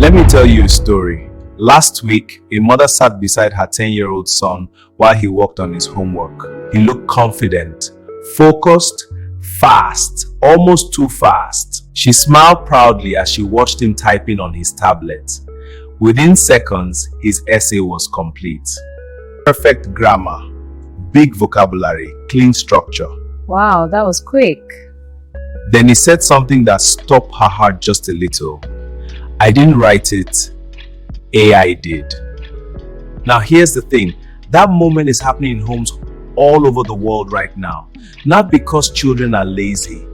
Let me tell you a story. Last week, a mother sat beside her 10-year-old son while he worked on his homework. He looked confident, focused, fast, almost too fast. She smiled proudly as she watched him typing on his tablet. Within seconds, his essay was complete. Perfect grammar, big vocabulary, clean structure. Wow, that was quick. Then he said something that stopped her heart just a little. I didn't write it, AI did. Now here's the thing, that moment is happening in homes all over the world right now. Not because children are lazy,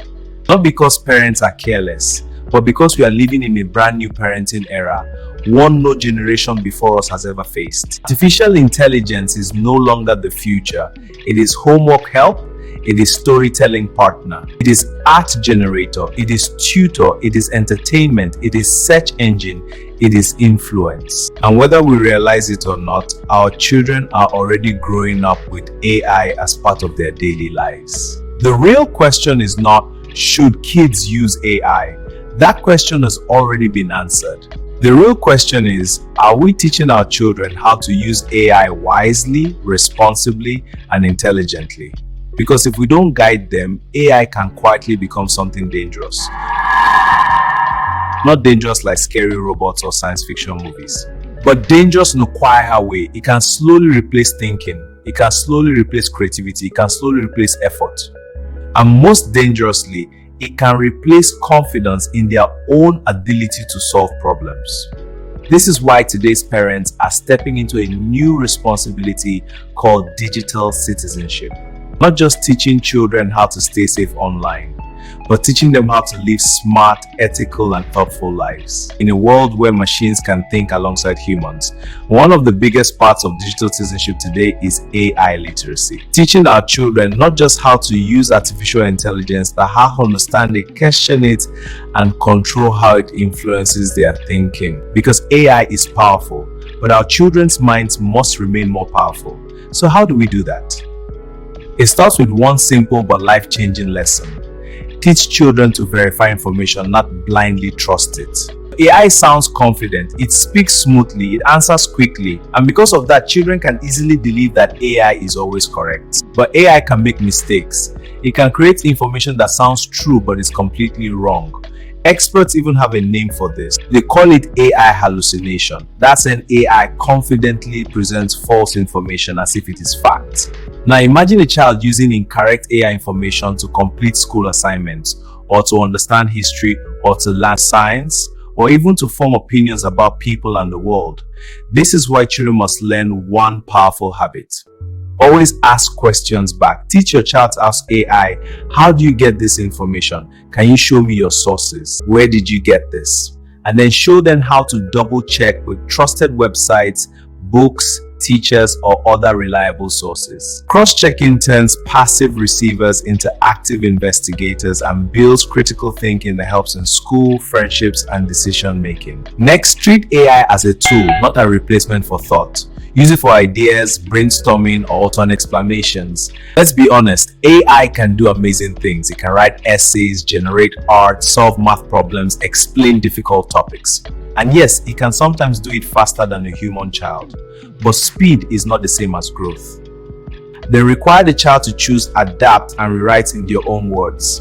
not because parents are careless, but because we are living in a brand new parenting era, one no generation before us has ever faced. Artificial intelligence is no longer the future. It is homework help, it is storytelling partner, it is art generator, it is tutor, it is entertainment, it is search engine, it is influence. And whether we realize it or not, our children are already growing up with AI as part of their daily lives. The real question is not, should kids use AI? That question has already been answered. The real question is, are we teaching our children how to use AI wisely, responsibly, and intelligently? Because if we don't guide them, AI can quietly become something dangerous. Not dangerous like scary robots or science fiction movies, but dangerous in a quieter way. It can slowly replace thinking. It can slowly replace creativity. It can slowly replace effort. And most dangerously, it can replace confidence in their own ability to solve problems. This is why today's parents are stepping into a new responsibility called digital citizenship. Not just teaching children how to stay safe online, but teaching them how to live smart, ethical, and thoughtful lives. In a world where machines can think alongside humans, one of the biggest parts of digital citizenship today is AI literacy. Teaching our children not just how to use artificial intelligence, but how to understand it, question it, and control how it influences their thinking. Because AI is powerful, but our children's minds must remain more powerful. So how do we do that? It starts with one simple but life-changing lesson. Teach children to verify information, not blindly trust it. AI sounds confident, it speaks smoothly, it answers quickly, and because of that, children can easily believe that AI is always correct. But AI can make mistakes. It can create information that sounds true but is completely wrong. Experts even have a name for this. They call it AI hallucination. That's when AI confidently presents false information as if it is fact. Now imagine a child using incorrect AI information to complete school assignments, or to understand history, or to learn science, or even to form opinions about people and the world. This is why children must learn one powerful habit. Always ask questions back. Teach your child to ask AI, how do you get this information? Can you show me your sources? Where did you get this? And then show them how to double check with trusted websites, books, teachers, or other reliable sources. Cross-checking turns passive receivers into active investigators and builds critical thinking that helps in school, friendships, and decision-making. Next, treat AI as a tool, not a replacement for thought. Use it for ideas, brainstorming, or alternate explanations. Let's be honest, AI can do amazing things. It can write essays, generate art, solve math problems, explain difficult topics. And yes, it can sometimes do it faster than a human child. But speed is not the same as growth. They require the child to choose, adapt, and rewrite in their own words.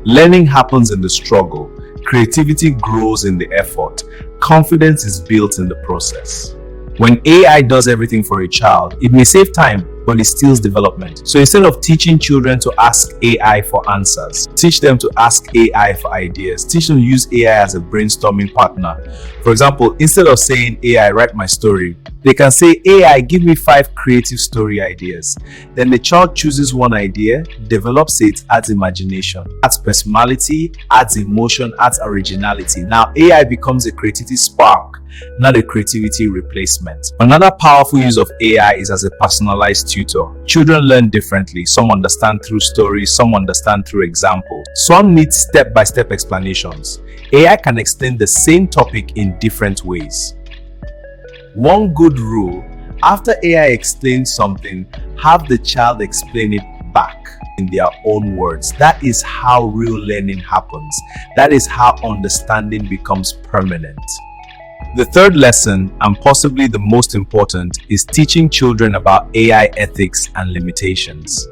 Learning happens in the struggle. Creativity grows in the effort. Confidence is built in the process. When AI does everything for a child, it may save time, but it steals development. So instead of teaching children to ask AI for answers, teach them to ask AI for ideas. Teach them to use AI as a brainstorming partner. For example, instead of saying, AI, write my story, they can say, AI, give me 5 creative story ideas. Then the child chooses one idea, develops it, adds imagination, adds personality, adds emotion, adds originality. Now AI becomes a creativity spark, not a creativity replacement. Another powerful use of AI is as a personalized tutor. Children learn differently. Some understand through stories, some understand through examples. Some need step-by-step explanations. AI can explain the same topic in different ways. One good rule, after AI explains something, have the child explain it back in their own words. That is how real learning happens. That is how understanding becomes permanent. The third lesson, and possibly the most important, is teaching children about AI ethics and limitations.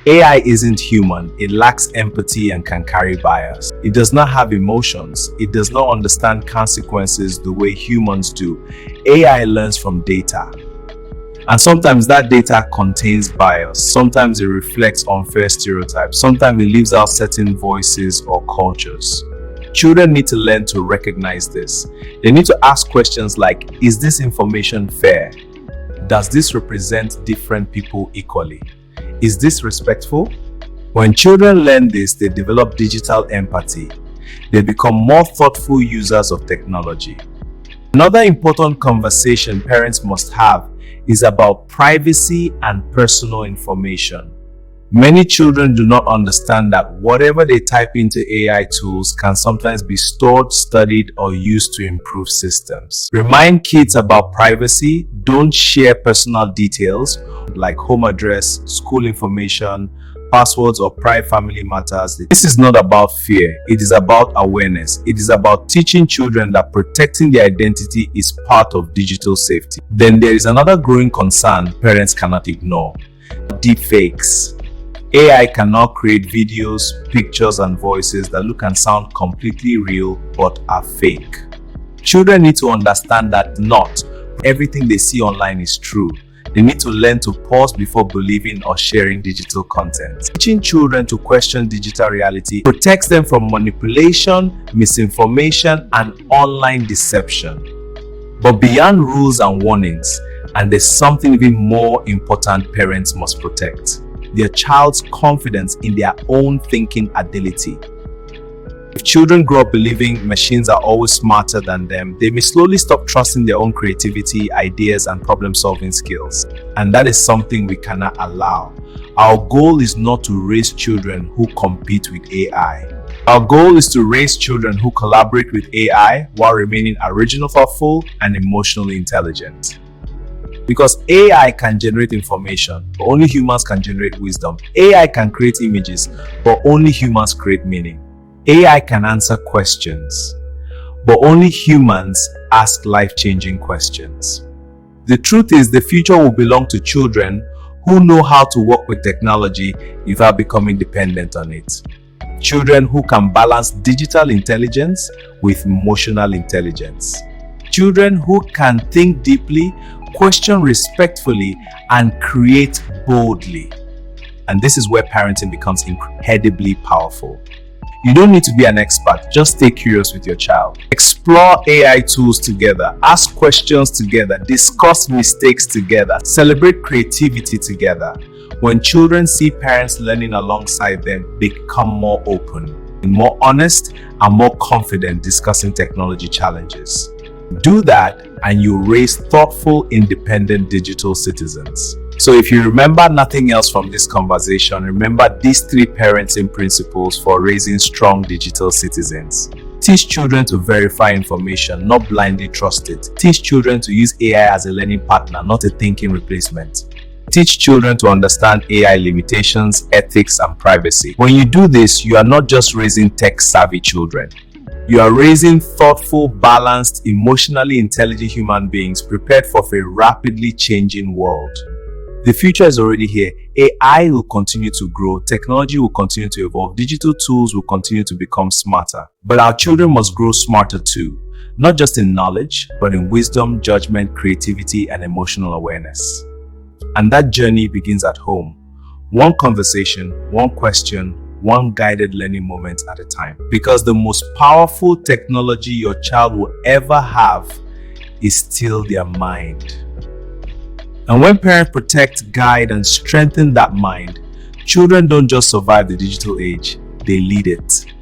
AI isn't human, it lacks empathy and can carry bias. It does not have emotions, it does not understand consequences the way humans do. AI learns from data. And sometimes that data contains bias, sometimes it reflects unfair stereotypes, sometimes it leaves out certain voices or cultures. Children need to learn to recognize this. They need to ask questions like, is this information fair? Does this represent different people equally? Is this respectful? When children learn this, they develop digital empathy. They become more thoughtful users of technology. Another important conversation parents must have is about privacy and personal information. Many children do not understand that whatever they type into AI tools can sometimes be stored, studied, or used to improve systems. Remind kids about privacy. Don't share personal details like home address, school information, passwords, or private family matters. This is not about fear. It is about awareness. It is about teaching children that protecting their identity is part of digital safety. Then there is another growing concern parents cannot ignore: deepfakes. AI can now create videos, pictures, and voices that look and sound completely real but are fake. Children need to understand that not everything they see online is true. They need to learn to pause before believing or sharing digital content. Teaching children to question digital reality protects them from manipulation, misinformation, and online deception. But beyond rules and warnings, and there's something even more important parents must protect: their child's confidence in their own thinking ability. If children grow up believing machines are always smarter than them, they may slowly stop trusting their own creativity, ideas, and problem-solving skills. And that is something we cannot allow. Our goal is not to raise children who compete with AI. Our goal is to raise children who collaborate with AI while remaining original, thoughtful, and emotionally intelligent. Because AI can generate information, but only humans can generate wisdom. AI can create images, but only humans create meaning. AI can answer questions, but only humans ask life-changing questions. The truth is, the future will belong to children who know how to work with technology without becoming dependent on it. Children who can balance digital intelligence with emotional intelligence. Children who can think deeply, question respectfully, and create boldly. And this is where parenting becomes incredibly powerful. You don't need to be an expert, just stay curious with your child. Explore AI tools together, ask questions together, discuss mistakes together, celebrate creativity together. When children see parents learning alongside them, they become more open, more honest, and more confident discussing technology challenges. Do that and you raise thoughtful, independent digital citizens. So if you remember nothing else from this conversation, remember these 3 parenting principles for raising strong digital citizens. Teach children to verify information, not blindly trust it. Teach children to use AI as a learning partner, not a thinking replacement. Teach children to understand AI limitations, ethics, and privacy. When you do this, you are not just raising tech-savvy children. You are raising thoughtful, balanced, emotionally intelligent human beings prepared for a rapidly changing world. The future is already here. AI will continue to grow, technology will continue to evolve, digital tools will continue to become smarter. But our children must grow smarter too, not just in knowledge, but in wisdom, judgment, creativity, and emotional awareness. And that journey begins at home. One conversation, one question, one guided learning moment at a time. Because the most powerful technology your child will ever have is still their mind. And when parents protect, guide, and strengthen that mind, children don't just survive the digital age, they lead it.